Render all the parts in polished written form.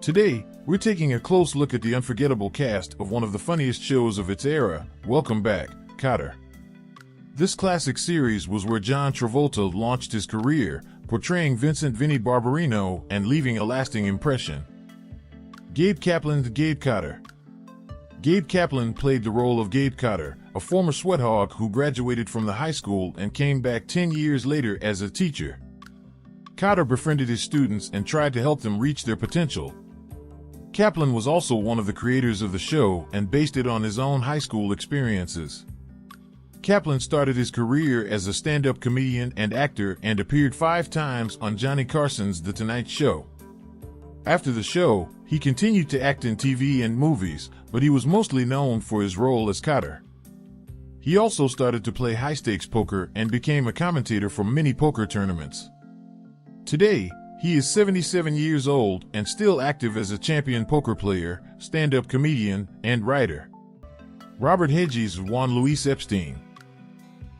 Today, we're taking a close look at the unforgettable cast of one of the funniest shows of its era. Welcome back, Kotter. This classic series was where John Travolta launched his career, portraying Vincent "Vinny" Barbarino and leaving a lasting impression. Gabe Kotter. Gabe Kaplan played the role of Gabe Kotter, a former sweat hog who graduated from the high school and came back 10 years later as a teacher. Kotter befriended his students and tried to help them reach their potential. Kaplan was also one of the creators of the show and based it on his own high school experiences. Kaplan started his career as a stand-up comedian and actor and appeared 5 times on Johnny Carson's The Tonight Show. After the show, he continued to act in TV and movies, but he was mostly known for his role as Kotter. He also started to play high-stakes poker and became a commentator for many poker tournaments. Today, he is 77 years old and still active as a champion poker player, stand-up comedian, and writer. Robert Hedges Juan Luis Epstein.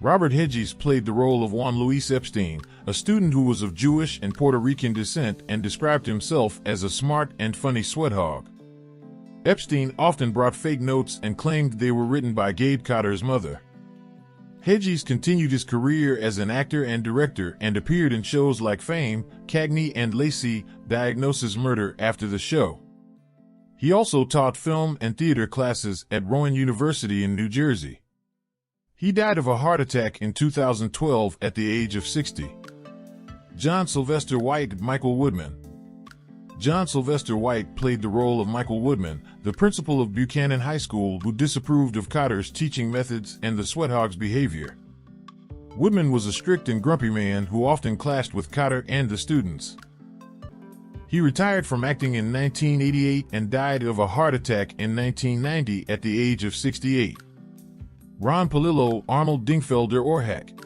Robert Hedges played the role of Juan Luis Epstein, a student who was of Jewish and Puerto Rican descent and described himself as a smart and funny sweat hog. Epstein often brought fake notes and claimed they were written by Gabe Kotter's mother. Hedges continued his career as an actor and director and appeared in shows like Fame, Cagney and Lacey, Diagnosis Murder after the show. He also taught film and theater classes at Rowan University in New Jersey. He died of a heart attack in 2012 at the age of 60. John Sylvester White Michael Woodman. John Sylvester White played the role of Michael Woodman, the principal of Buchanan High School who disapproved of Kotter's teaching methods and the sweat hog's behavior. Woodman was a strict and grumpy man who often clashed with Kotter and the students. He retired from acting in 1988 and died of a heart attack in 1990 at the age of 68. Ron Palillo Arnold Dingfelder Orhack.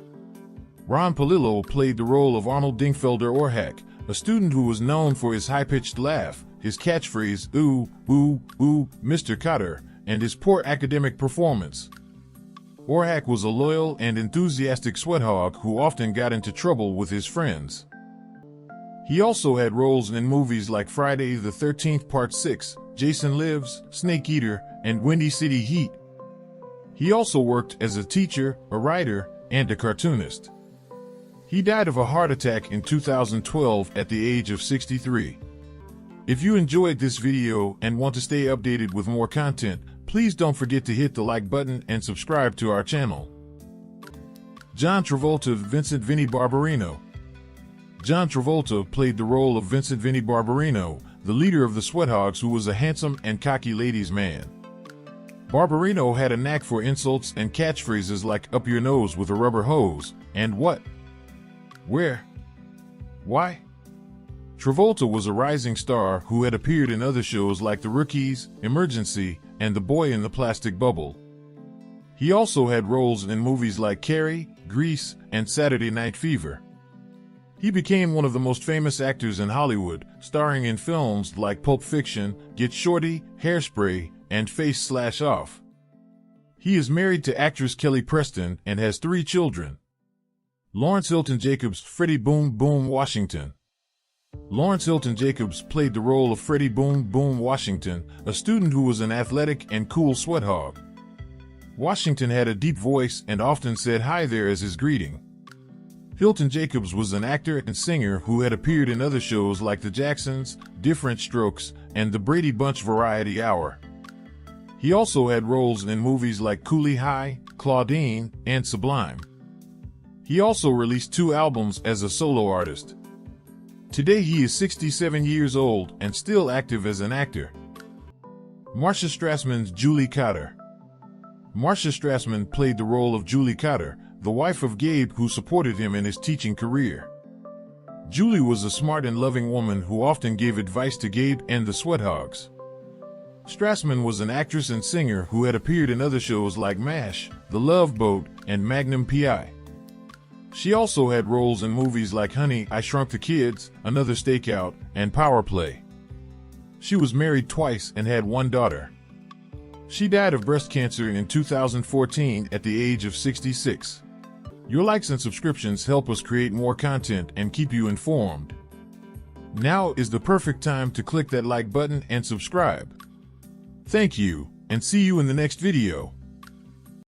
Ron Palillo played the role of Arnold Dingfelder Orhack, a student who was known for his high-pitched laugh, his catchphrase, "Ooh, ooh, ooh, Mr. Kotter," and his poor academic performance. Orhack was a loyal and enthusiastic sweat hog who often got into trouble with his friends. He also had roles in movies like Friday the 13th Part 6, Jason Lives, Snake Eater, and Windy City Heat. He also worked as a teacher, a writer, and a cartoonist. He died of a heart attack in 2012 at the age of 63. If you enjoyed this video and want to stay updated with more content, please don't forget to hit the like button and subscribe to our channel. John Travolta Vincent "Vinny" Barbarino. John Travolta played the role of Vincent "Vinny" Barbarino, the leader of the Sweat Hogs who was a handsome and cocky ladies' man. Barbarino had a knack for insults and catchphrases like "up your nose with a rubber hose" and "what? Where? Why?" Travolta was a rising star who had appeared in other shows like The Rookies, Emergency, and The Boy in the Plastic Bubble. He also had roles in movies like Carrie, Grease, and Saturday Night Fever. He became one of the most famous actors in Hollywood, starring in films like Pulp Fiction, Get Shorty, Hairspray, and Face/Off. He is married to actress Kelly Preston and has 3 children. Lawrence Hilton Jacobs Freddie Boom Boom Washington. Lawrence Hilton Jacobs played the role of Freddie Boom Boom Washington, a student who was an athletic and cool sweat hog. Washington had a deep voice and often said "hi there" as his greeting. Hilton Jacobs was an actor and singer who had appeared in other shows like The Jacksons, Different Strokes, and The Brady Bunch Variety Hour. He also had roles in movies like Cooley High, Claudine, and Sublime. He also released 2 albums as a solo artist. Today he is 67 years old and still active as an actor. Marcia Strassman's Julie Kotter. Marcia Strassman played the role of Julie Kotter, the wife of Gabe who supported him in his teaching career. Julie was a smart and loving woman who often gave advice to Gabe and the Sweat Hogs. Strassman was an actress and singer who had appeared in other shows like MASH, The Love Boat, and Magnum P.I. She also had roles in movies like Honey, I Shrunk the Kids, Another Stakeout, and Power Play. She was married twice and had 1 daughter. She died of breast cancer in 2014 at the age of 66. Your likes and subscriptions help us create more content and keep you informed. Now is the perfect time to click that like button and subscribe. Thank you, and see you in the next video.